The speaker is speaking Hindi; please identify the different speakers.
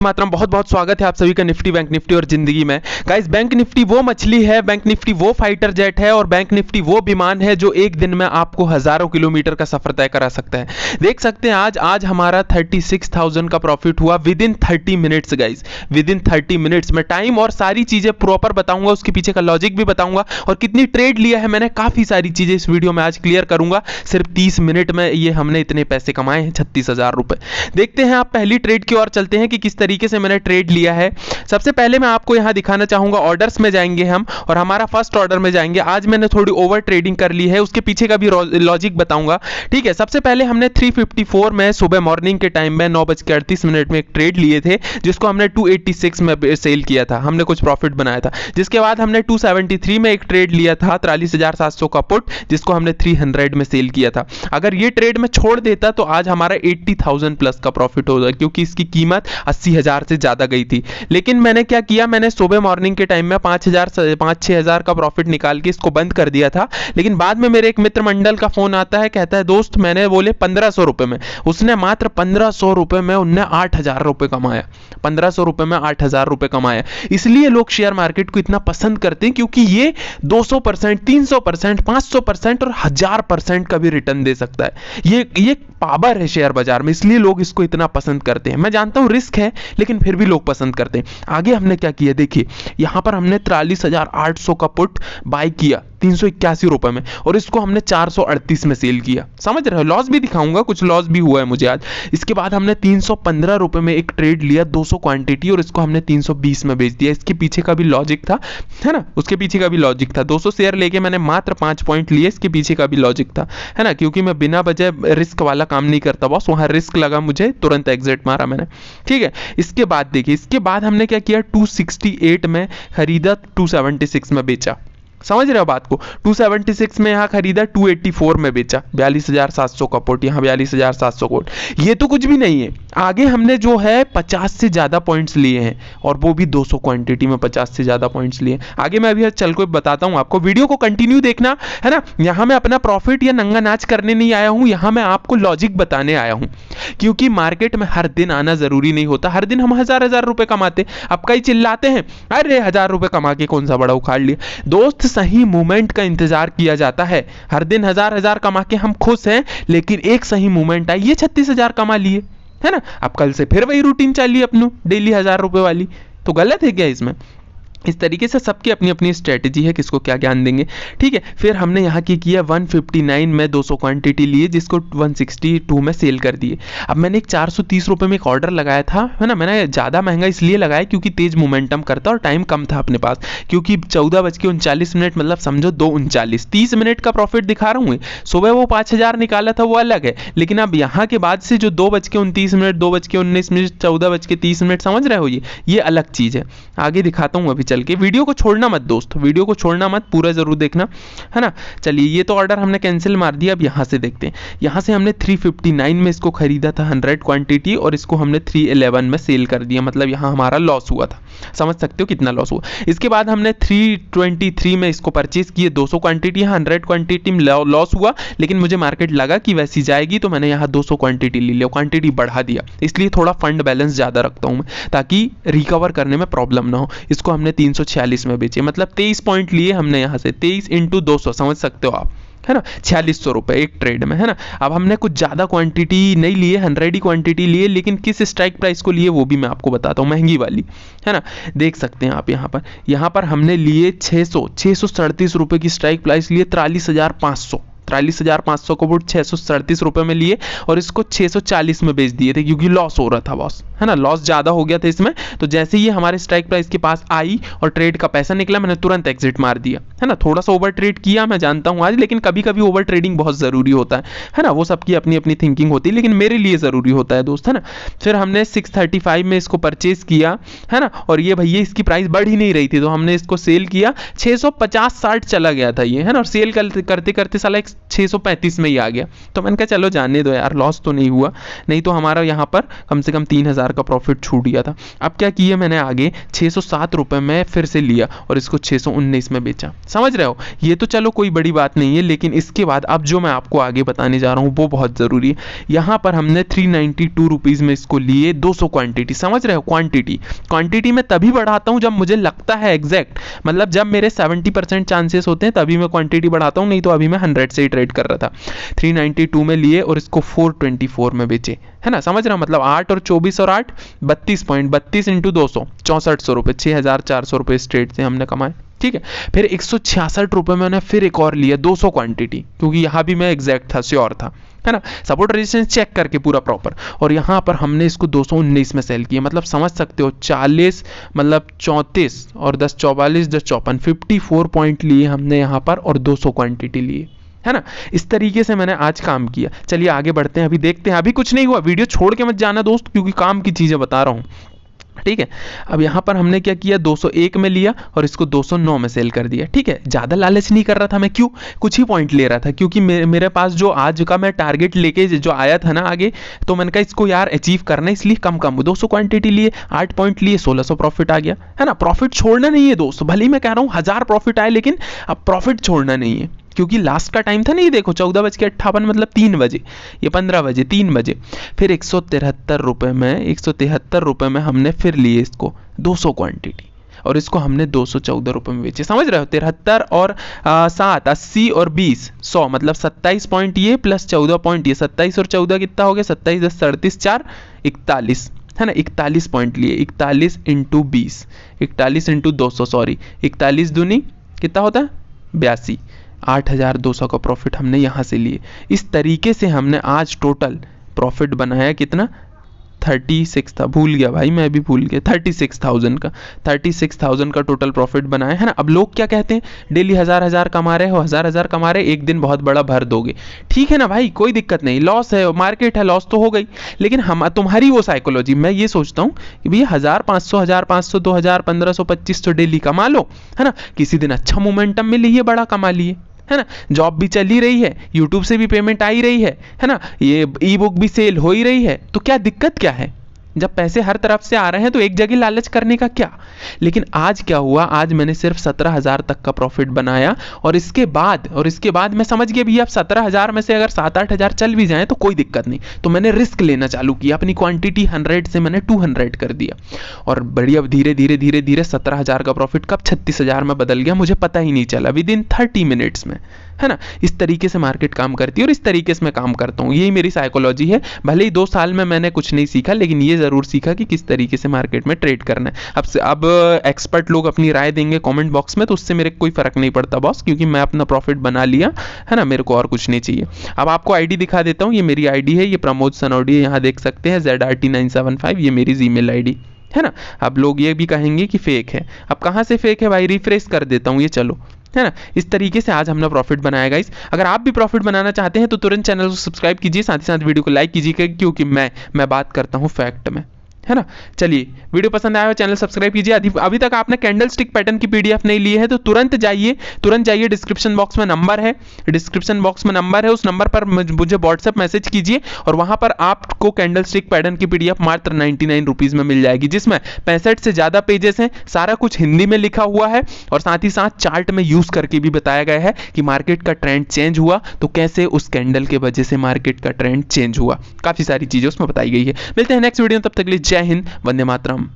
Speaker 1: मातरम बहुत बहुत स्वागत है आप सभी का निफ्टी बैंक निफ्टी और जिंदगी में। गाइस, बैंक निफ्टी वो मछली है, बैंक निफ्टी वो फाइटर जेट है और बैंक निफ्टी वो विमान है जो एक दिन में आपको हजारों किलोमीटर का सफर तय करा सकता है। देख सकते हैं आज हमारा 36,000 का प्रॉफिट हुआ with in 30 minutes. Guys, with in 30 minutes में टाइम और सारी चीजें प्रॉपर बताऊंगा, उसके पीछे का लॉजिक भी बताऊंगा और कितनी ट्रेड लिया है मैंने, काफी सारी चीजें इस वीडियो में आज क्लियर करूंगा। सिर्फ 30 मिनट में ये हमने इतने पैसे कमाए हैं, 36,000 रुपए। देखते हैं, आप पहली ट्रेड की ओर चलते हैं कि किस तरीके से मैंने ट्रेड लिया है। सबसे पहले मैं आपको यहां दिखाना चाहूंगा, ऑर्डर्स में जाएंगे हम और हमारा फर्स्ट ऑर्डर में जाएंगे। आज मैंने थोड़ी ओवर ट्रेडिंग कर ली है, उसके पीछे का भी लॉजिक बताऊंगा। ठीक है, सबसे पहले हमने 354 में सुबह मॉर्निंग के टाइम में 9:38 में एक ट्रेड लिए थे, जिसको हमने 286 में सेल किया था, हमने कुछ प्रॉफिट बनाया था। जिसके बाद हमने 273 में एक ट्रेड लिया था 43,700 का पुट, जिसको हमने 300 में सेल किया था। अगर ये ट्रेड में छोड़ देता तो आज हमारा 80,000 प्लस का प्रॉफिट होगा, क्योंकि इसकी कीमत 80,000 से ज्यादा गई थी। लेकिन मैंने क्या किया, मैंने सुबह मॉर्निंग के टाइम में 5,000-6,000 का प्रॉफिट निकाल के इसको बंद कर दिया था। लेकिन बाद में मेरे एक मित्र मंडल का फोन आता है, कहता है दोस्त मैंने बोले 1,500 रुपए में, उसने मात्र 1,500 रुपए में उन्ने 8,000 रुपए कमाया। 1,500 रुपए में 8,000 रुपए कमाया। इसलिए लोग शेयर मार्केट को इतना पसंद करते हैं, क्योंकि ये 200%, 300%, 500% और 1000% का भी रिटर्न दे सकता है। ये पावर है शेयर बाजार में, इसलिए लोग इसको इतना पसंद करते हैं। मैं जानता हूं रिस्क है, लेकिन फिर भी लोग पसंद करते हैं। आगे हमने क्या किया, देखिए यहां पर हमने 43,800 का पुट बाय किया 381 रुपए में और इसको हमने 438 में सेल किया। समझ रहे हो, लॉस भी दिखाऊंगा, कुछ लॉस भी हुआ है मुझे आज। इसके बाद हमने 315 रुपए में एक ट्रेड लिया 200 क्वांटिटी और इसको हमने 320 में बेच दिया। इसके पीछे का भी लॉजिक था, है ना, उसके पीछे का भी लॉजिक था। 200 शेयर लेके मैंने मात्र 5 पॉइंट लिए, इसके पीछे का भी लॉजिक था, है ना, क्योंकि मैं बिना वजह रिस्क वाला काम नहीं करता बॉस। वहां रिस्क लगा मुझे, तुरंत एग्जिट मारा मैंने। ठीक है, इसके बाद देखिए, इसके बाद हमने क्या किया, 268 में खरीदा, 276 में बेचा। समझ रहे हो बात को, 276 में यहां खरीदा, 284 में बेचा। 42,700 का पुट, यहां 42,700 कोट। ये तो कुछ भी नहीं है। आगे हमने जो है 50 से ज्यादा पॉइंट्स लिए हैं और वो भी 200 क्वांटिटी में 50 से ज्यादा पॉइंट्स लिए। आगे मैं अभी चल को बताता हूं आपको, वीडियो को कंटिन्यू देखना, है ना। यहां मैं अपना प्रॉफिट या नंगा नाच करने नहीं आया हूं, यहां मैं आपको लॉजिक बताने आया हूं, क्योंकि मार्केट में हर दिन आना जरूरी नहीं होता। हर दिन हम हजार रुपए कमाते, अब कई चिल्लाते हैं अरे 1,000 रुपए कमा के कौन सा बड़ा उखाड़ लिया। दोस्त, सही मूवमेंट का इंतजार किया जाता है। हर दिन हजार कमा के हम खुश हैं, लेकिन एक सही मूवमेंट आई, ये 36,000 कमा लिए, है ना। अब कल से फिर वही रूटीन चलिए अपनी डेली 1,000 रुपए वाली, तो गलत है क्या इसमें। इस तरीके से सबकी अपनी अपनी स्ट्रेटजी है, किसको क्या ज्ञान देंगे। ठीक है, फिर हमने यहाँ की किया 159 में 200 क्वांटिटी लिए, जिसको 162 में सेल कर दिए। अब मैंने एक 430 रुपए में एक ऑर्डर लगाया था, है ना। मैंने ज़्यादा महंगा इसलिए लगाया क्योंकि तेज मोमेंटम करता और टाइम कम था अपने पास, क्योंकि 14:39 मतलब समझो 2:39, 30 मिनट का प्रॉफिट दिखा रहा हूँ। सुबह वो 5,000 निकाला था, वो अलग है, लेकिन अब यहाँ के बाद से जो 2:29, 2:19, 14:30, समझ रहे हो, ये अलग चीज़ है। आगे दिखाता हूँ अभी चल के। वीडियो को छोड़ना मत दोस्त, वीडियो को छोड़ना मत, पूरा जरूर देखना, है ना। चलिए, ये तो ऑर्डर हमने कैंसिल मार दिया। अब यहां से देखते हैं, यहां से हमने 359 में इसको खरीदा था 100 क्वांटिटी और इसको हमने 311 में सेल कर दिया। मतलब यहां हमारा लॉस हुआ था, समझ सकते हो कितना लॉस हुआ। इसके बाद हमने 323 में इसको परचेज किए 200 क्वांटिटी, यहाँ 100 क्वांटिटी में लॉस हुआ, लेकिन मुझे मार्केट लगा कि वैसी जाएगी तो मैंने यहाँ 200 क्वांटिटी ले लिया, क्वांटिटी बढ़ा दिया। इसलिए थोड़ा फंड बैलेंस ज्यादा रखता हूं मैं, ताकि रिकवर करने में प्रॉब्लम ना हो। इसको हमने 346 में बेचे, मतलब 23 पॉइंट लिए हमने यहाँ से, 23 × 200, समझ सकते हो आप, है ना, 4600 रुपए एक ट्रेड में, है ना। अब हमने कुछ ज्यादा क्वांटिटी नहीं लिए, 100 ही क्वांटिटी लिए, लेकिन किस स्ट्राइक प्राइस को लिए वो भी मैं आपको बताता हूँ, महंगी वाली, है ना। देख सकते हैं आप यहाँ पर हमने लिए 637 रुपए की स्ट्राइक प्राइस लिए, 43,500 को बुट 637 रुपए में लिए और इसको 640 में बेच दिए थे, क्योंकि लॉस हो रहा था बॉस, है ना, लॉस ज्यादा हो गया था इसमें। तो जैसे ही हमारे स्ट्राइक प्राइस के पास आई और ट्रेड का पैसा निकला, मैंने तुरंत एग्जिट मार दिया, है ना। थोड़ा सा ओवर ट्रेड किया, मैं जानता हूं आज, लेकिन कभी कभी ओवर ट्रेडिंग बहुत जरूरी होता है ना। वो सबकी अपनी अपनी थिंकिंग होती है, लेकिन मेरे लिए जरूरी होता है दोस्त, है ना। फिर हमने 635 में इसको परचेज किया, है ना, और ये भैया इसकी प्राइस बढ़ ही नहीं रही थी, तो हमने इसको सेल किया, 650-60 चला गया था ये, है ना। और सेल करते करते साला एक 635 में ही आ गया। तो मैंने कहा चलो जाने दो यार, लॉस तो नहीं हुआ, नहीं तो हमारा यहाँ पर कम से कम 3000 का प्रॉफिट छूट गया था। अब क्या किया मैंने, आगे 607 रुपये में फिर से लिया और इसको 619 में बेचा। समझ रहे हो, ये तो चलो कोई बड़ी बात नहीं है, लेकिन इसके बाद अब जो मैं आपको आगे बताने जा रहा हूँ वो बहुत ज़रूरी है। यहाँ पर हमने 392 रुपीज़ में इसको लिए 200 क्वांटिटी। समझ रहे हो, क्वांटिटी में तभी बढ़ाता हूँ जब मुझे लगता है एग्जैक्ट, मतलब जब मेरे 70% चांसेस होते हैं तभी मैं क्वांटिटी बढ़ाता हूँ, नहीं तो अभी मैं 100 से ही ट्रेड कर रहा था। 392 में लिए और इसको 424 में बेचे, है ना। समझ रहा हूँ, मतलब 8 और 24 और 8 32 इंटू 200 6400 रुपये, 6400 रुपये इस ट्रेड से हमने कमाए। ठीक है, फिर 166 रुपये में मैंने फिर एक और लिया 200 क्वांटिटी, क्योंकि यहाँ भी मैं एग्जैक्ट था, श्योर था, है ना, सपोर्ट रेजिस्टेंस चेक करके पूरा प्रॉपर। और यहाँ पर हमने इसको 219 में सेल किया, मतलब समझ सकते हो 40 मतलब 34 और 10 44 10 54 54 पॉइंट लिए हमने यहाँ पर और 200 क्वांटिटी लिए, है ना। इस तरीके से मैंने आज काम किया। चलिए आगे बढ़ते हैं, अभी देखते हैं। अभी कुछ नहीं हुआ, वीडियो छोड़ के मत जाना दोस्त, क्योंकि काम की चीज़ें बता रहा हूँ। ठीक है, अब यहाँ पर हमने क्या किया, 201 में लिया और इसको 209 में सेल कर दिया। ठीक है, ज़्यादा लालच नहीं कर रहा था मैं, क्यों, कुछ ही पॉइंट ले रहा था, क्योंकि मेरे पास जो आज का मैं टारगेट लेके जो आया था ना आगे, तो मैंने कहा इसको यार अचीव करना है, इसलिए कम 200 क्वांटिटी लिए, 8 पॉइंट लिए, 1600 प्रॉफिट आ गया, है ना। प्रॉफिट छोड़ना नहीं है दोस्त, भले ही मैं कह रहा हूँ 1000 प्रॉफिट आए, लेकिन अब प्रॉफिट छोड़ना नहीं है, क्योंकि लास्ट का टाइम था नहीं, देखो 14:58 मतलब 3 बजे, ये 15 बजे 3 बजे। फिर 173 रुपये में हमने फिर लिए इसको 200 क्वांटिटी और इसको हमने 214 रुपये में बेचे। समझ रहे हो, 73 और 7 80 और 20 100 मतलब 27 पॉइंट ये प्लस 14 पॉइंट ये, 27 और 14 कितना हो गया, 27 10 37 4 41, है ना। 41 पॉइंट लिए, 41 इंटू 20, 41 इंटू 200 सॉरी, 41 दूनी कितना होता है 82, 8200 का प्रॉफिट हमने यहाँ से लिए। इस तरीके से हमने आज टोटल प्रॉफिट बनाया कितना, 36 था, भूल गया भाई, मैं भी भूल गया, 36,000 का टोटल प्रॉफिट बनाया, है ना। अब लोग क्या कहते हैं, डेली 1000 कमा रहे हो, 1000 कमा रहे, एक दिन बहुत बड़ा भर दोगे, ठीक है ना भाई, कोई दिक्कत नहीं, लॉस है, मार्केट है, लॉस तो हो गई, लेकिन हम तुम्हारी वो साइकोलॉजी, मैं ये सोचता हूँ कि भैया 1500 2000 1500 2500 डेली कमा लो, है ना। किसी दिन अच्छा मोमेंटम में लिए, बड़ा कमा लिए, है ना। जॉब भी चल ही रही है, यूट्यूब से भी पेमेंट आ ही रही है ना, ये ई बुक भी सेल हो ही रही है, तो क्या दिक्कत क्या है, जब पैसे हर तरफ से आ रहे हैं तो एक जगह लालच करने का क्या। लेकिन आज क्या हुआ, आज मैंने सिर्फ 17,000 तक का प्रॉफिट बनाया और इसके बाद मैं समझ गया भैया अब 17,000 में से अगर 7-8 हज़ार चल भी जाए तो कोई दिक्कत नहीं, तो मैंने रिस्क लेना चालू किया, अपनी क्वांटिटी 100 से मैंने 200 कर दिया और बढ़िया धीरे धीरे 17,000 का प्रॉफिट कब 36,000 में बदल गया, मुझे पता ही नहीं चला, विद इन 30 मिनट्स में, है ना। इस तरीके से मार्केट काम करती है और इस तरीके से मैं काम करता हूँ, यही मेरी साइकोलॉजी है। भले ही 2 साल में मैंने कुछ नहीं सीखा, लेकिन ये ज़रूर सीखा कि किस तरीके से मार्केट में ट्रेड करना है। अब एक्सपर्ट लोग अपनी राय देंगे कमेंट बॉक्स में, तो उससे मेरे कोई फ़र्क नहीं पड़ता बॉस, क्योंकि मैं अपना प्रॉफिट बना लिया, है ना, मेरे को और कुछ नहीं चाहिए। अब आपको आईडी दिखा देता हूँ, ये मेरी आईडी है, ये प्रमोद सनोडी, यहाँ देख सकते हैं ZRT975, ये मेरी जीमेल आईडी है ना। अब लोग ये भी कहेंगे कि फेक है, अब कहाँ से फेक है भाई, रिफ्रेश कर देता हूँ, ये चलो, है ना। इस तरीके से आज हमने प्रॉफिट बनाया गाइस। अगर आप भी प्रॉफिट बनाना चाहते हैं तो तुरंत चैनल को सब्सक्राइब कीजिए, साथ ही साथ वीडियो को लाइक कीजिए, क्योंकि मैं बात करता हूँ फैक्ट में, है ना। चलिए, वीडियो पसंद आया हो चैनल सब्सक्राइब कीजिए। अभी तक आपने कैंडल स्टिक पैटर्न की पीडीएफ नहीं ली है तो तुरंत जाइए, डिस्क्रिप्शन बॉक्स में नंबर है, उस नंबर पर मुझे व्हाट्सएप मैसेज कीजिए और वहां पर आपको कैंडल स्टिक पैटर्न की पीडीएफ मात्र 99 रुपीज़ में मिल जाएगी, जिसमें 65 से ज़्यादा पेजेस हैं, सारा कुछ हिंदी में लिखा हुआ है और साथ ही साथ चार्ट में यूज़ करके भी बताया गया है कि मार्केट का ट्रेंड चेंज हुआ तो कैसे उस कैंडल के वजह से मार्केट का ट्रेंड चेंज हुआ, काफ़ी सारी चीज़ें उसमें बताई गई है। मिलते हैं नेक्स्ट वीडियो, तब तक के लिए जय हिंद, वंदे मातरम।